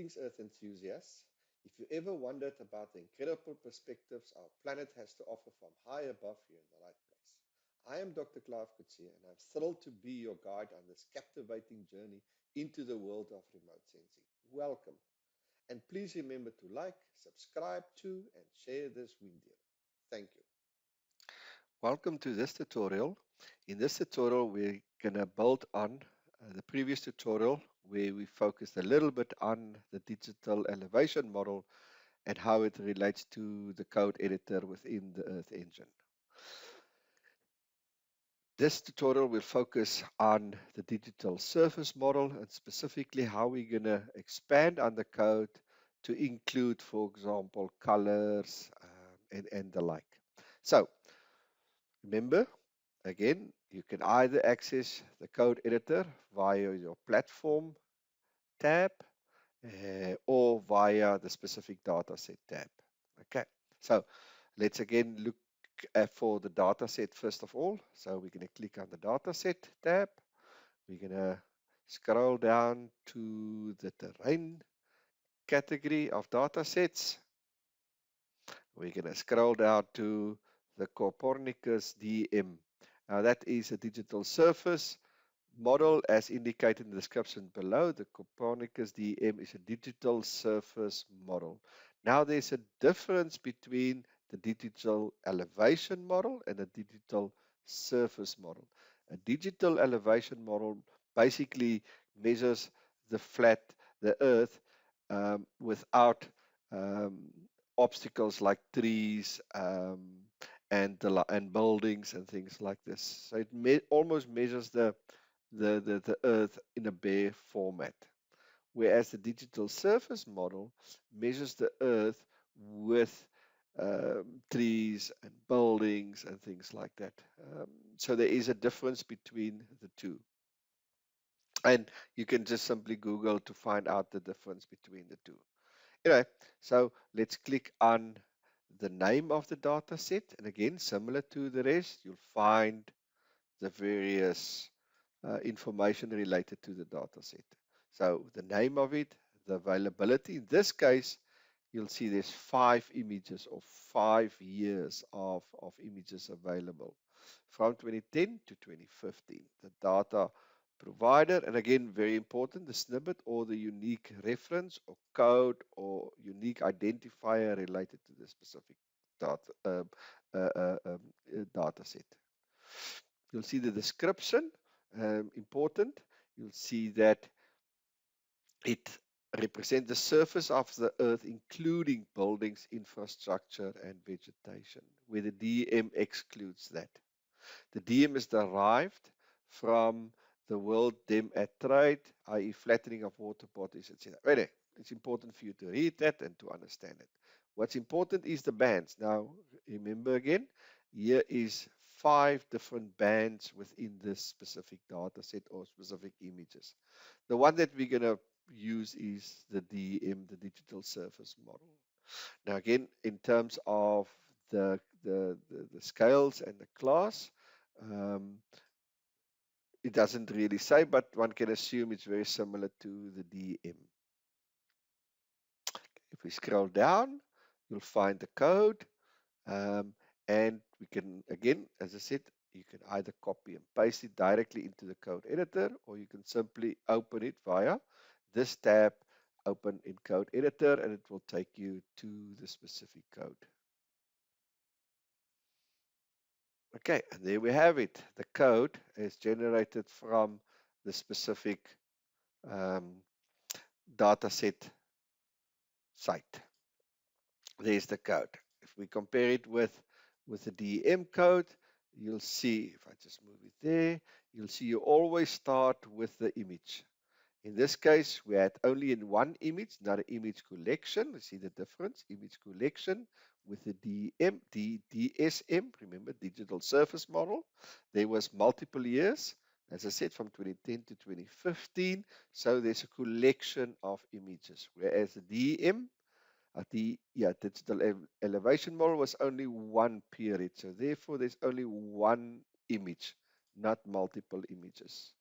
Greetings, Earth enthusiasts. If you ever wondered about the incredible perspectives our planet has to offer from high above, you're in the right place. I am Dr. Clive Coetzee, and I'm thrilled to be your guide on this captivating journey into the world of remote sensing. Welcome. And please remember to like, subscribe to, and share this video. Thank you. Welcome to this tutorial. In this tutorial, we're going to build on the previous tutorial where we focused a little bit on the digital elevation model and how it relates to the code editor within the Earth Engine. This tutorial will focus on the digital surface model and specifically how we're going to expand on the code to include, for example, colors and the like. So remember, again, you can either access the code editor via your platform tab or via the specific dataset tab. Okay, so let's again look for the dataset first of all. So we're going to click on the dataset tab. We're going to scroll down to the terrain category of datasets. We're going to scroll down to the Copernicus DM. Now that is a digital surface model as indicated in the description below. The Copernicus DM is a digital surface model. Now there's a difference between the digital elevation model and a digital surface model. A digital elevation model basically measures the earth without obstacles like trees and buildings and things like this. So it almost measures the earth in a bare format, whereas the digital surface model measures the earth with trees and buildings and things like that. So there is a difference between the two. And you can just simply Google to find out the difference between the two. Anyway, so let's click on the name of the data set. And again, similar to the rest, you'll find the various information related to the data set. So the name of it, the availability. In this case, you'll see there's 5 images or 5 years of images available from 2010 to 2015. The data provider, and again, very important, the snippet or the unique reference or code or unique identifier related to the specific data set. You'll see the description, important. You'll see that it represents the surface of the earth, including buildings, infrastructure, and vegetation, where the DM excludes that. The DM is derived from the World Dem at Trade, i.e. flattening of water bodies, etc. Anyway, it's important for you to read that and to understand it. What's important is the bands. Now, remember again, here is 5 different bands within this specific data set or specific images. The one that we're going to use is the DM, the digital surface model. Now again, in terms of the scales and the class, it doesn't really say, but one can assume it's very similar to the DM. If we scroll down, you'll find the code, and we can, again, as I said, you can either copy and paste it directly into the code editor, or you can simply open it via this tab, open in code editor, and it will take you to the specific code. Okay, and there we have it. The code is generated from the specific dataset site. There's the code. If we compare it with the DM code, you'll see, if I just move it there, you'll see you always start with the image. In this case, we had only in one image, not an image collection. You see the difference, image collection with the DSM, remember, digital surface model. There was multiple years, as I said, from 2010 to 2015. So there's a collection of images, whereas the DM, digital elevation model was only one period. So therefore, there's only one image, not multiple images.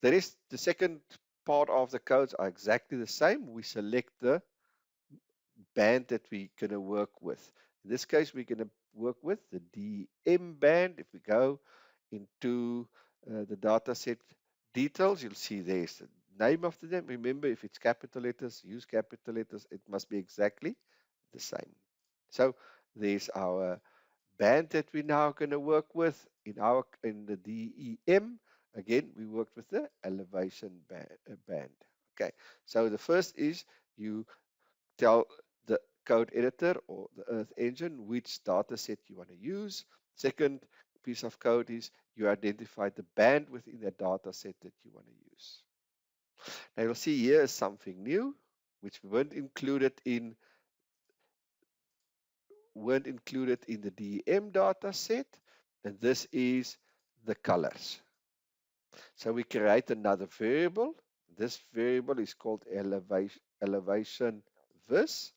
The second part of the codes are exactly the same. We select the band that we're going to work with. In this case, we're going to work with the DM band. If we go into the dataset details, you'll see there's the name of the name. Remember, if it's capital letters, use capital letters. It must be exactly the same. So there's our band that we're now going to work with in the DEM. Again, we worked with the elevation band. Okay, so the first is you tell the code editor or the Earth engine which data set you want to use. Second piece of code is you identify the band within that data set that you want to use. Now you'll see here is something new which weren't included in the DEM data set, and this is the colors. So we create another variable. This variable is called elevation vis.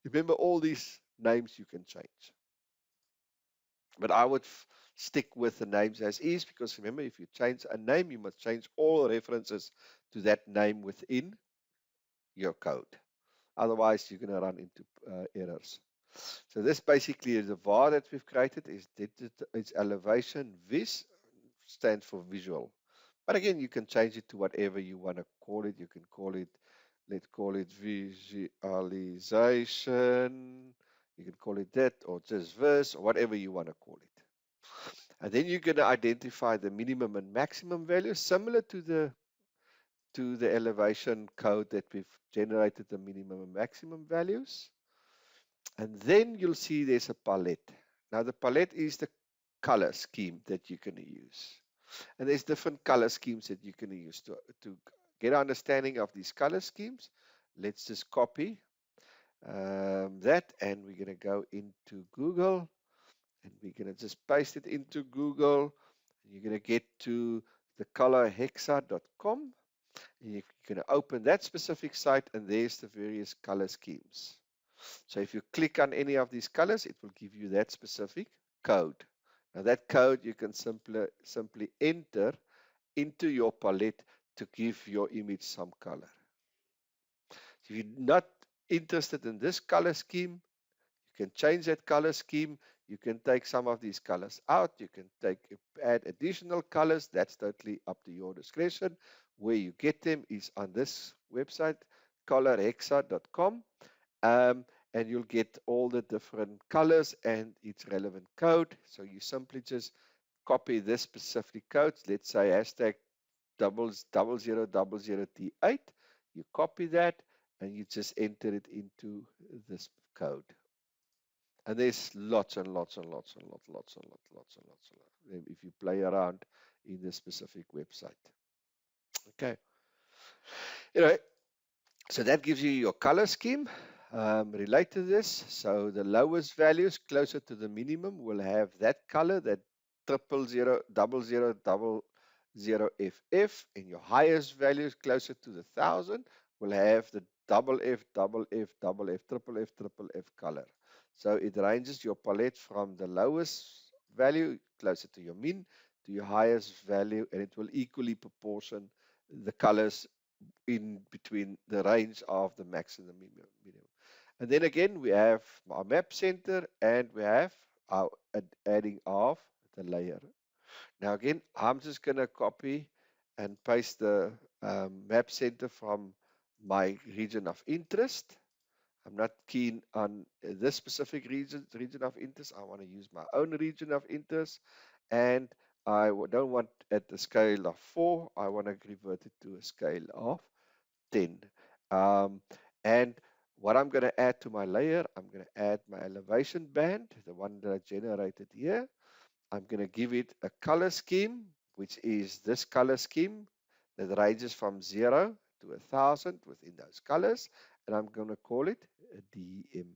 Remember, all these names you can change. But I would stick with the names as is, because remember, if you change a name, you must change all references to that name within your code. Otherwise, you're going to run into errors. So this basically is the var that we've created. It's elevation vis, stands for visual. But again, you can change it to whatever you want to call it. You can call it, let's call it visualization. You can call it that, or just vis, or whatever you want to call it. And then you're going to identify the minimum and maximum values, similar to the elevation code that we've generated the minimum and maximum values. And then you'll see there's a palette. Now the palette is the color scheme that you're going to use. And there's different color schemes that you can use to get an understanding of these color schemes. Let's just copy that, and we're going to go into Google, and we're going to just paste it into Google. And you're going to get to the colorhexa.com, and you're going to open that specific site, and there's the various color schemes. So if you click on any of these colors, it will give you that specific code. Now that code you can simply enter into your palette to give your image some color. If you're not interested in this color scheme, you can change that color scheme. You can take some of these colors out. You can add additional colors. That's totally up to your discretion. Where you get them is on this website, colorhexa.com. And you'll get all the different colors and its relevant code. So you simply just copy this specific code. Let's say hashtag 0000T8. You copy that and you just enter it into this code. And there's lots and lots and lots and lots if you play around in this specific website. Okay. Anyway, so that gives you your color scheme. Relate to this. So the lowest values closer to the minimum will have that color, that 00000FF, and your highest values closer to the 1000 will have the FF color. So it ranges your palette from the lowest value closer to your min to your highest value, and it will equally proportion the colors in between the range of the max and the minimum. And then again, we have our map center, and we have our adding of the layer. Now again, I'm just going to copy and paste the map center from my region of interest. I'm not keen on this specific region of interest. I want to use my own region of interest, and I don't want at the scale of 4. I want to revert it to a scale of 10. And what I'm going to add to my layer, I'm going to add my elevation band, the one that I generated here. I'm going to give it a color scheme, which is this color scheme that ranges from 0 to 1000 within those colors. And I'm going to call it a DM.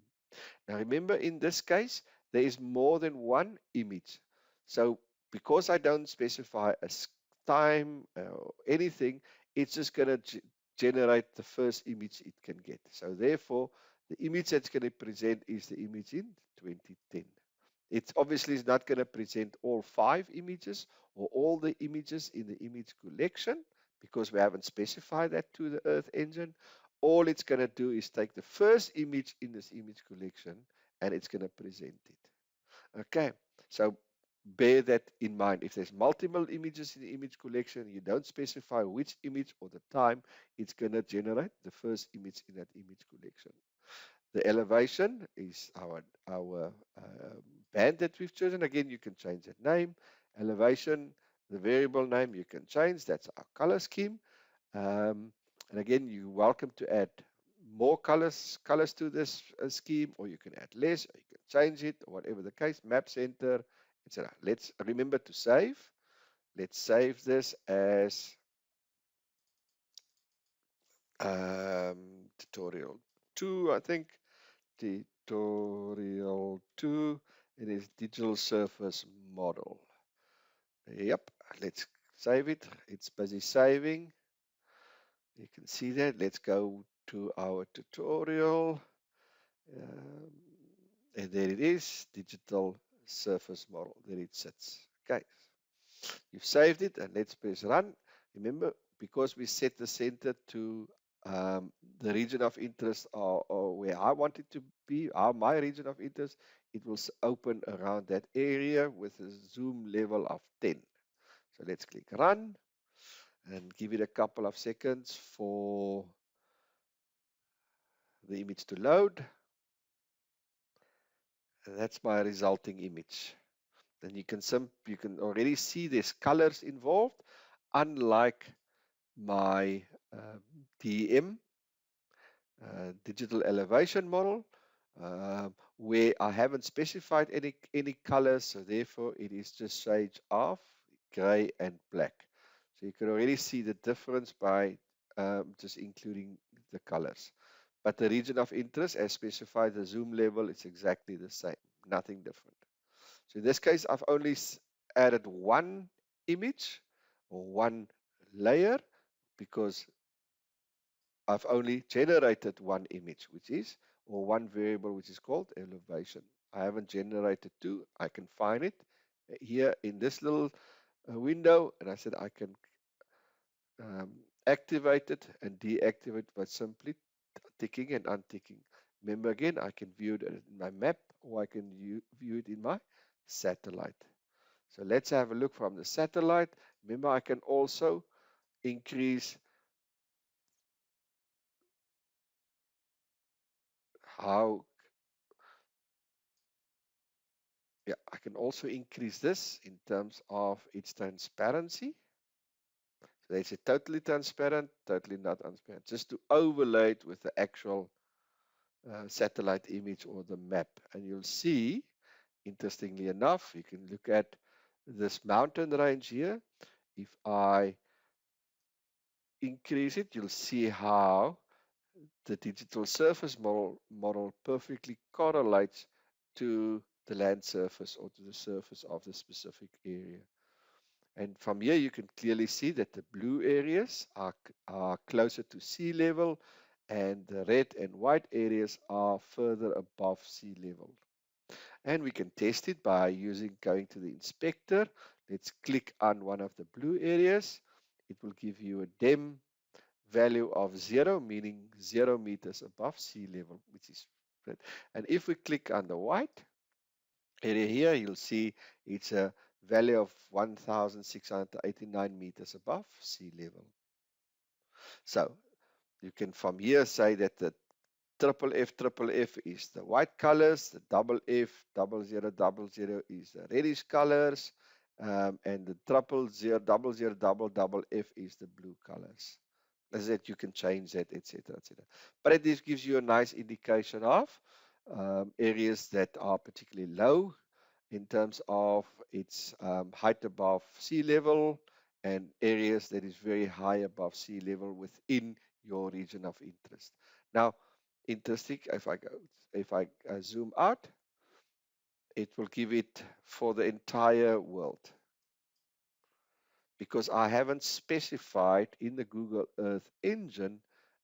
Now remember, in this case, there is more than one image. So because I don't specify a time or anything, it's just going to generate the first image it can get. So therefore, the image that's going to present is the image in 2010. It obviously is not going to present all 5 images or all the images in the image collection, because we haven't specified that to the Earth engine. All it's going to do is take the first image in this image collection and it's going to present it. Okay, so bear that in mind. If there's multiple images in the image collection, you don't specify which image or the time, it's going to generate the first image in that image collection. The elevation is our band that we've chosen. Again, you can change that name. Elevation, the variable name you can change. That's our color scheme. And again, you're welcome to add more colors to this scheme, or you can add less, or you can change it, or whatever the case. Map center, etc. Let's remember to save. Let's save this as tutorial 2, I think. Tutorial 2. It is digital surface model. Yep, let's save it. It's busy saving. You can see that. Let's go to our tutorial. And there it is, digital surface model. There it sits. Okay, you've saved it, and let's press run. Remember, because we set the center to the region of interest, or where I want it to be, my region of interest, it will open around that area with a zoom level of 10. So let's click run and give it a couple of seconds for the image to load. And that's my resulting image. Then you can already see there's colors involved, unlike my DEM digital elevation model, where I haven't specified any colors, so therefore it is just shades of gray and black. So you can already see the difference by just including the colors. But the region of interest, as specified, the zoom level is exactly the same, nothing different. So in this case, I've only added one image or one layer because I've only generated one image, or one variable, which is called elevation. I haven't generated two. I can find it here in this little window, and I said I can activate it and deactivate by simply ticking and unticking. Remember again, I can view it in my map, or I can view it in my satellite. So let's have a look from the satellite. Remember, I can also increase how, yeah, I can also increase this in terms of its transparency. So they say totally transparent, totally not transparent, just to overlay it with the actual satellite image or the map. And you'll see, interestingly enough, you can look at this mountain range here. If I increase it, you'll see how the digital surface model perfectly correlates to the land surface or to the surface of the specific area. And from here, you can clearly see that the blue areas are closer to sea level, and the red and white areas are further above sea level. And we can test it by going to the inspector. Let's click on one of the blue areas. It will give you a DEM value of 0, meaning 0 meters above sea level, which is red. And if we click on the white area here, you'll see it's a value of 1,689 meters above sea level. So you can from here say that the triple F is the white colors, the double F, 0000 is the reddish colors, and the double zero F is the blue colors. As that you can change that, etc., etc. But it just gives you a nice indication of areas that are particularly low in terms of its height above sea level, and areas that is very high above sea level within your region of interest. Now, interesting, if I zoom out, it will give it for the entire world, because I haven't specified in the Google Earth engine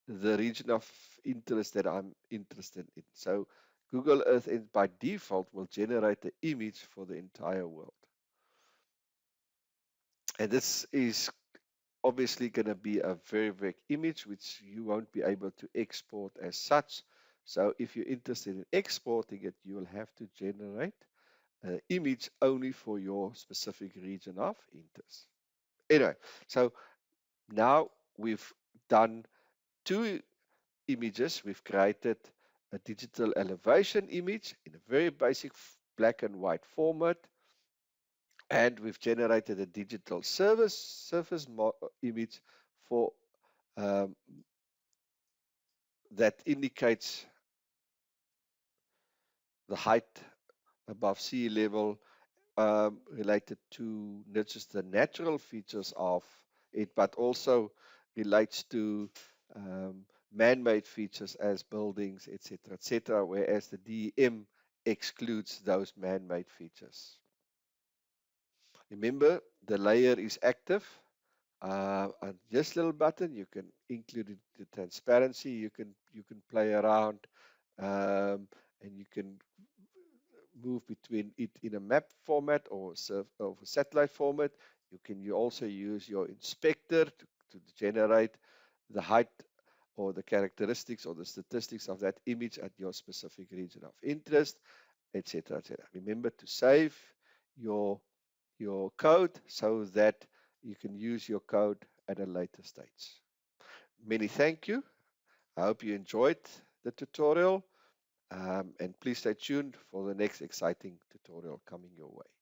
the region of interest that I'm interested in. So Google Earth by default will generate the image for the entire world. And this is obviously going to be a very big image, which you won't be able to export as such. So if you're interested in exporting it, you will have to generate an image only for your specific region of interest. Anyway, so now we've done two images. We've created a digital elevation image in a very basic black and white format, and we've generated a digital surface image for um, that indicates the height above sea level, related to not just the natural features of it, but also relates to man-made features as buildings, etc., etc., whereas the DEM excludes those man-made features. Remember, the layer is active. And this little button, you can include it the transparency. You can play around, and you can move between it in a map format or a satellite format. You also use your inspector to generate the height or the characteristics or the statistics of that image at your specific region of interest, etc., etc. Remember to save your your code so that you can use your code at a later stage. Many thank you. I hope you enjoyed the tutorial, and please stay tuned for the next exciting tutorial coming your way.